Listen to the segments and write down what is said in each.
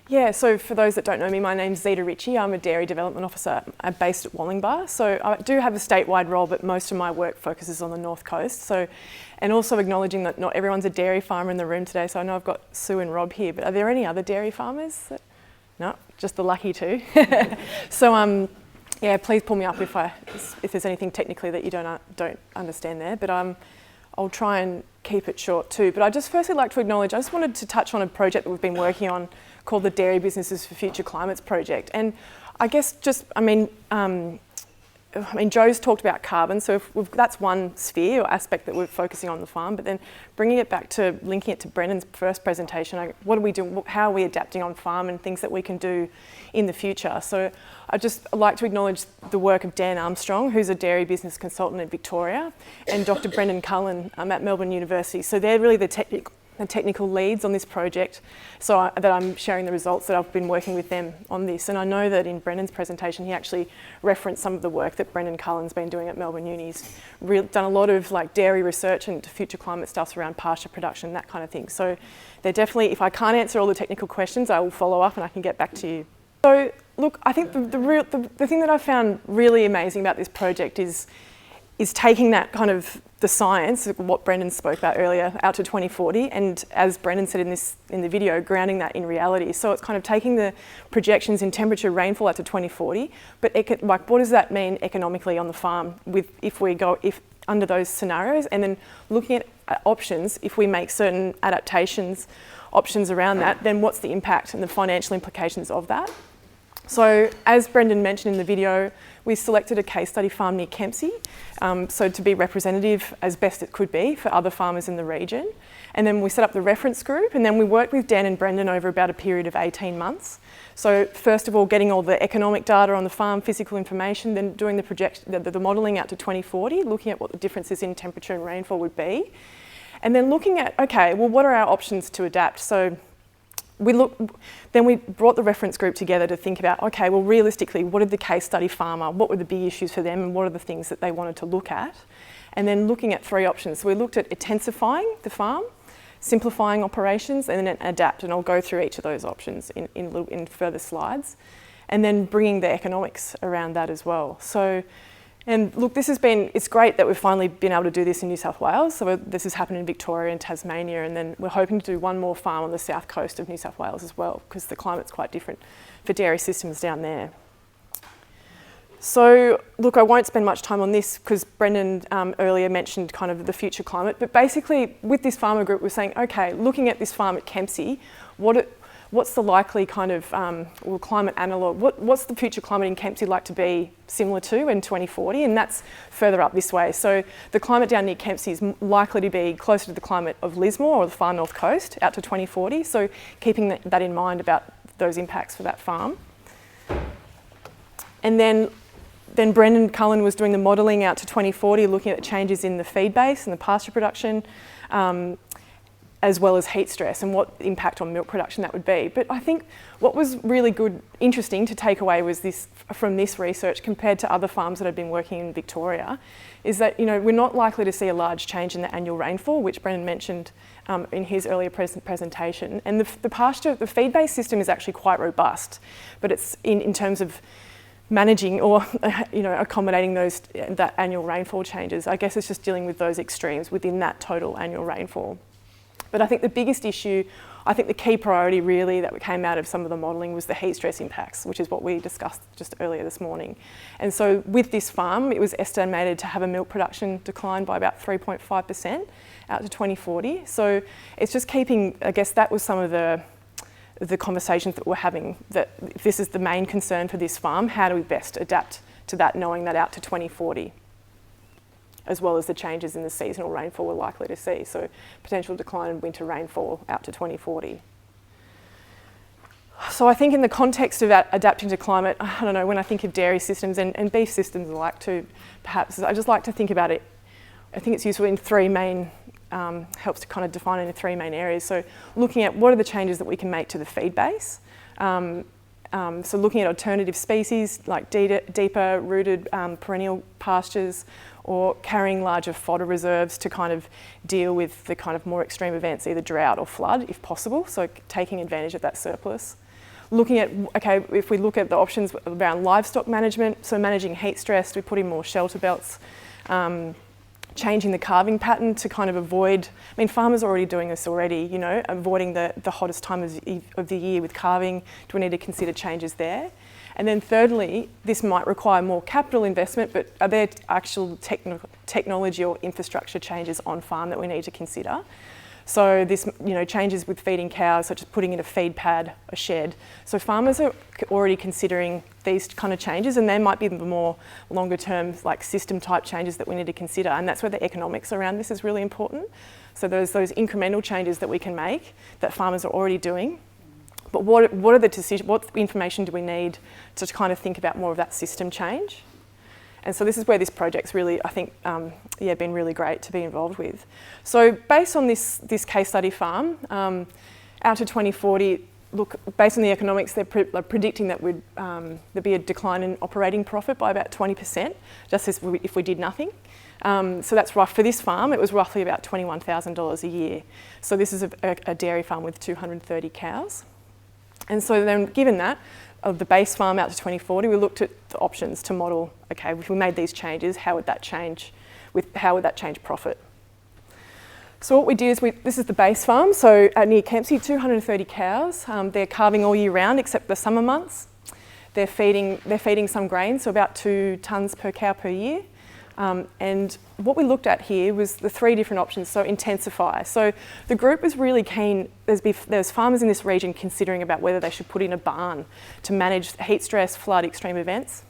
Yeah, so for those that don't know me, my name's Zita Ritchie. I'm a Dairy Development Officer based at Wollongbar. So I do have a statewide role, but most of my work focuses on the North Coast. So, and also acknowledging that not everyone's a dairy farmer in the room today. So I know I've got Sue and Rob here, but are there any other dairy farmers? No, just the lucky two. So yeah, please pull me up if there's anything technically that you don't understand there. But I'll try and keep it short too. But I just firstly like to acknowledge, I just wanted to touch on a project that we've been working on called the Dairy Businesses for Future Climates project. And I guess Joe's talked about carbon, so that's one sphere or aspect that we're focusing on the farm, but then bringing it back to linking it to Brendan's first presentation, what are we doing, how are we adapting on farm and things that we can do in the future. So I'd just like to acknowledge the work of Dan Armstrong, who's a dairy business consultant in Victoria, and Dr. Brendan Cullen at Melbourne University. So they're really the technical leads on this project, so that I'm sharing the results that I've been working with them on this. And I know that in Brendan's presentation, he actually referenced some of the work that Brendan Cullen's been doing at Melbourne Uni. He's done a lot of like dairy research and future climate stuff around pasture production, that kind of thing. So they're definitely, if I can't answer all the technical questions, I will follow up and I can get back to you. So look, I think the thing that I found really amazing about this project is taking that kind of the science, what Brendan spoke about earlier, out to 2040, and as Brendan said in the video, grounding that in reality. So it's kind of taking the projections in temperature, rainfall out to 2040, but like what does that mean economically on the farm if under those scenarios, and then looking at options, if we make certain options around that, then what's the impact and the financial implications of that? So as Brendan mentioned in the video, we selected a case study farm near Kempsey, so to be representative as best it could be for other farmers in the region. And then we set up the reference group, and then we worked with Dan and Brendan over about a period of 18 months. So first of all, getting all the economic data on the farm, physical information, then doing the modelling out to 2040, looking at what the differences in temperature and rainfall would be. And then looking at, okay, well, what are our options to adapt? So then we brought the reference group together to think about, okay, well, realistically, what did the case study farmer, what were the big issues for them, and what are the things that they wanted to look at? And then looking at 3 options. So we looked at intensifying the farm, simplifying operations, and then adapt. And I'll go through each of those options in further slides. And then bringing the economics around that as well. So, and look, it's great that we've finally been able to do this in New South Wales. So this has happened in Victoria and Tasmania, and then we're hoping to do one more farm on the south coast of New South Wales as well, because the climate's quite different for dairy systems down there. So look, I won't spend much time on this because Brendan earlier mentioned kind of the future climate, but basically with this farmer group, we're saying, okay, looking at this farm at Kempsey, what's the likely kind of climate analogue? What's the future climate in Kempsey like to be similar to in 2040? And that's further up this way. So the climate down near Kempsey is likely to be closer to the climate of Lismore or the far north coast out to 2040. So keeping that in mind about those impacts for that farm. And then Brendan Cullen was doing the modelling out to 2040, looking at the changes in the feed base and the pasture production, as well as heat stress and what impact on milk production that would be. But I think what was really interesting to take away was this from this research compared to other farms that have been working in Victoria, is that we're not likely to see a large change in the annual rainfall, which Brendan mentioned in his earlier presentation. And the feed-based system is actually quite robust, but it's in terms of managing or accommodating that annual rainfall changes. I guess it's just dealing with those extremes within that total annual rainfall. But I think the biggest issue, I think the key priority really that came out of some of the modelling was the heat stress impacts, which is what we discussed just earlier this morning. And so with this farm, it was estimated to have a milk production decline by about 3.5% out to 2040. So it's just keeping, I guess that was some of the conversations that we're having, that if this is the main concern for this farm, how do we best adapt to that, knowing that out to 2040? As well as the changes in the seasonal rainfall we're likely to see. So potential decline in winter rainfall out to 2040. So I think in the context of adapting to climate, I don't know, when I think of dairy systems and beef systems alike too, perhaps, I just like to think about it, I think it's useful in 3 main, helps to kind of define it in 3 main areas. So looking at what are the changes that we can make to the feed base. So looking at alternative species like deeper rooted perennial pastures, or carrying larger fodder reserves to kind of deal with the kind of more extreme events, either drought or flood if possible, so taking advantage of that surplus. looking at, okay, if we look at the options around livestock management, so managing heat stress, we put in more shelter belts, changing the calving pattern to kind of avoid, I mean, farmers are already doing this already, you know, avoiding the hottest time of the year with calving. Do we need to consider changes there? And then thirdly, this might require more capital investment, but are there actual technology or infrastructure changes on farm that we need to consider? So this, you know, changes with feeding cows, such as putting in a feed pad, a shed. So farmers are already considering these kind of changes, and there might be the more longer term, like system type changes that we need to consider. And that's where the economics around this is really important. So there's those incremental changes that we can make that farmers are already doing. But what are the decisions, what information do we need to kind of think about more of that system change? And so this is where this project's really, I think, been really great to be involved with. So based on this case study farm, out to 2040, look, based on the economics, they're predicting that there'd be a decline in operating profit by about 20%, just as if we did nothing. So that's rough. For this farm, it was roughly about $21,000 a year. So this is a dairy farm with 230 cows. And so then given that, of the base farm out to 2040, we looked at the options to model, okay, if we made these changes, how would that change profit? So what we did is, this is the base farm, so near Kempsey, 230 cows. They're calving all year round except the summer months. They're feeding some grain, so about 2 tonnes per cow per year. And what we looked at here was the 3 different options, so intensify. So the group was really keen, there's farmers in this region considering about whether they should put in a barn to manage heat stress, flood, extreme events.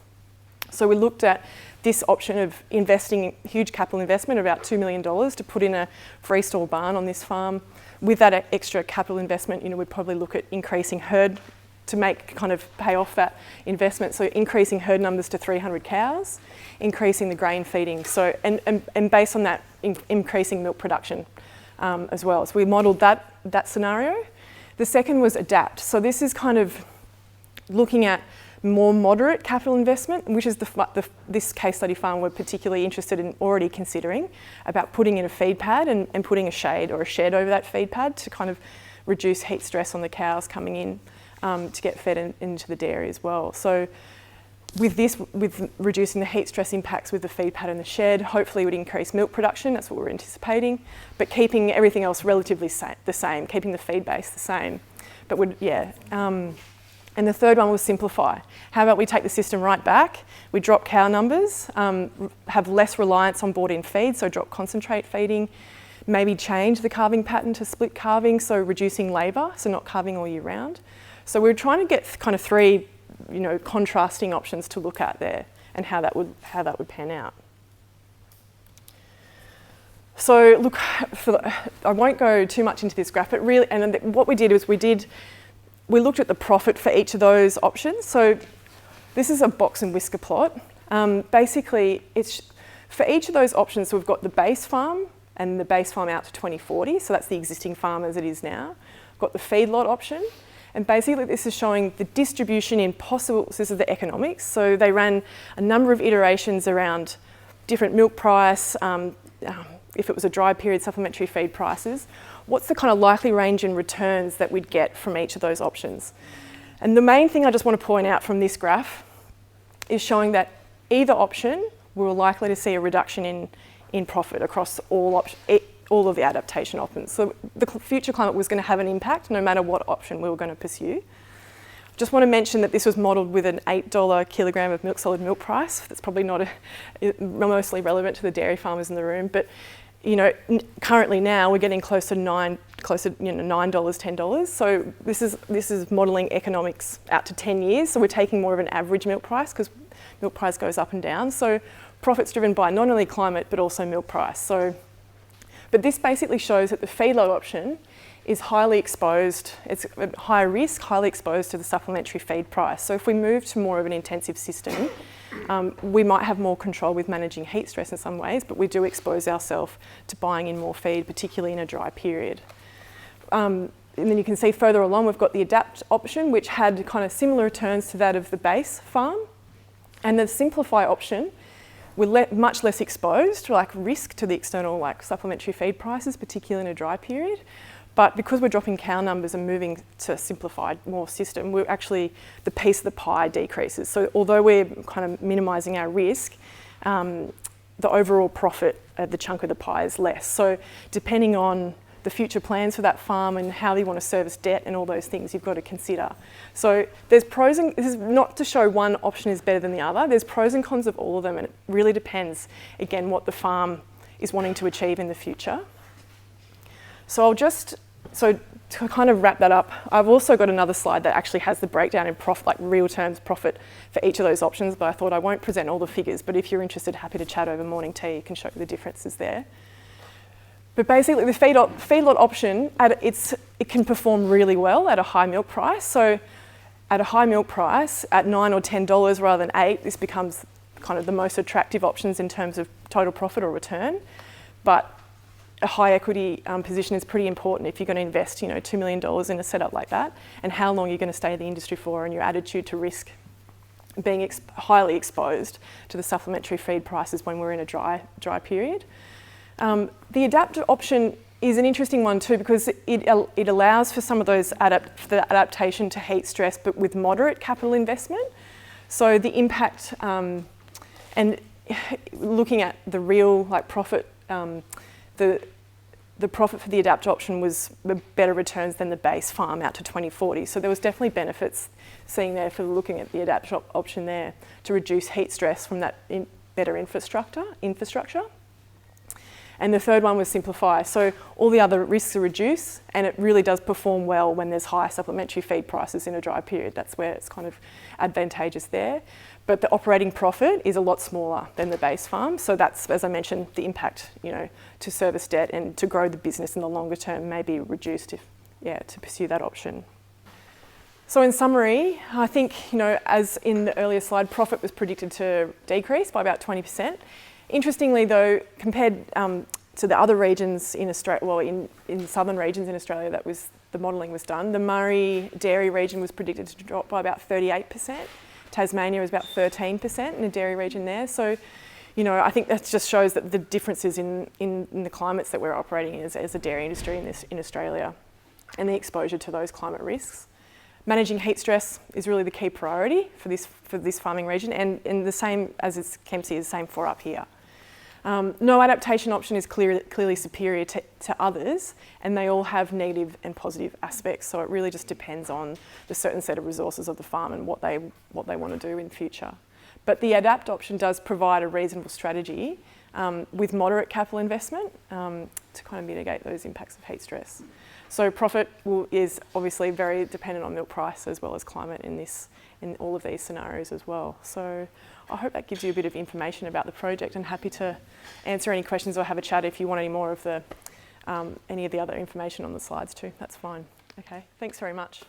So we looked at this option of investing huge capital investment, about $2 million, to put in a freestall barn on this farm. With that extra capital investment, you know, we'd probably look at increasing herd to pay off that investment. So increasing herd numbers to 300 cows, increasing the grain feeding. So and based on that, increasing milk production as well. So we modelled that scenario. The second was adapt. So this is kind of looking at more moderate capital investment, which is this case study farm we're particularly interested in already considering, about putting in a feed pad and putting a shade or a shed over that feed pad to kind of reduce heat stress on the cows coming in to get fed into the dairy as well. So with reducing the heat stress impacts with the feed pad and the shed, hopefully would increase milk production, that's what we're anticipating, but keeping everything else relatively the same, keeping the feed base the same. But and the third one was simplify. How about we take the system right back, we drop cow numbers, have less reliance on bought-in feed, so drop concentrate feeding, maybe change the calving pattern to split calving, so reducing labour, so not calving all year round. So we're trying to get kind of 3, you know, contrasting options to look at there and how that would pan out. So look, I won't go too much into this graph, but really, and what we did was we looked at the profit for each of those options. So this is a box and whisker plot. Basically, it's for each of those options, so we've got the base farm and the base farm out to 2040. So that's the existing farm as it is now. We've got the feedlot option. And basically this is showing the distribution in possible, so this is the economics. So they ran a number of iterations around different milk price, if it was a dry period, supplementary feed prices. What's the kind of likely range in returns that we'd get from each of those options? And the main thing I just want to point out from this graph is showing that either option, we were likely to see a reduction in profit across all of the adaptation options. So the future climate was going to have an impact no matter what option we were going to pursue. Just want to mention that this was modelled with an $8 kilogram of solid milk price. That's probably not mostly relevant to the dairy farmers in the room, but you know, currently now we're getting close to $9, $10. So this is modelling economics out to 10 years. So we're taking more of an average milk price because milk price goes up and down. So profits driven by not only climate but also milk price. So, but this basically shows that the feedlot option is highly exposed, it's at higher risk, highly exposed to the supplementary feed price. So if we move to more of an intensive system, we might have more control with managing heat stress in some ways, but we do expose ourselves to buying in more feed, particularly in a dry period. And then you can see further along, we've got the adapt option, which had kind of similar returns to that of the base farm. And the simplify option, we're much less exposed to risk to the external supplementary feed prices, particularly in a dry period. But because we're dropping cow numbers and moving to a simplified, more system, we're actually, the piece of the pie decreases. So although we're kind of minimising our risk, the overall profit of the chunk of the pie is less. So depending on the future plans for that farm and how you want to service debt and all those things you've got to consider. So there's pros and, this is not to show one option is better than the other, there's pros and cons of all of them, and it really depends, again, what the farm is wanting to achieve in the future. So to kind of wrap that up, I've also got another slide that actually has the breakdown in profit, like real terms profit for each of those options, but I thought I won't present all the figures, but if you're interested, happy to chat over morning tea, you can show you the differences there. But basically the feedlot option, it can perform really well at a high milk price. So at a high milk price, at $9 or $10 rather than $8, this becomes kind of the most attractive options in terms of total profit or return. But a high equity position is pretty important if you're going to invest, $2 million in a setup like that, and how long you're going to stay in the industry for, and your attitude to risk being highly exposed to the supplementary feed prices when we're in a dry period. The adapt option is an interesting one too, because it allows for some of those the adaptation to heat stress, but with moderate capital investment. So the impact and looking at the real profit, the profit for the adapt option was better returns than the base farm out to 2040. So there was definitely benefits seen there for looking at the adapt option there to reduce heat stress from that better infrastructure. And the third one was simplify. So all the other risks are reduced, and it really does perform well when there's high supplementary feed prices in a dry period. That's where it's kind of advantageous there. But the operating profit is a lot smaller than the base farm. So that's, as I mentioned, the impact, to service debt and to grow the business in the longer term may be reduced to pursue that option. So in summary, I think, as in the earlier slide, profit was predicted to decrease by about 20%. Interestingly though, compared to the other regions in Australia, in southern regions in Australia that was, the modelling was done, the Murray dairy region was predicted to drop by about 38%. Tasmania was about 13% in the dairy region there. So, I think that just shows that the differences in the climates that we're operating in as a dairy industry in Australia, and the exposure to those climate risks. Managing heat stress is really the key priority for this farming region, and the same as it's KMC is the same for up here. No adaptation option is clearly superior to others, and they all have negative and positive aspects. So it really just depends on the certain set of resources of the farm and what they want to do in future. But the adapt option does provide a reasonable strategy with moderate capital investment to kind of mitigate those impacts of heat stress. So profit is obviously very dependent on milk price as well as climate in all of these scenarios as well. So I hope that gives you a bit of information about the project, and happy to answer any questions or have a chat if you want any more of any of the other information on the slides too. That's fine. Okay, thanks very much.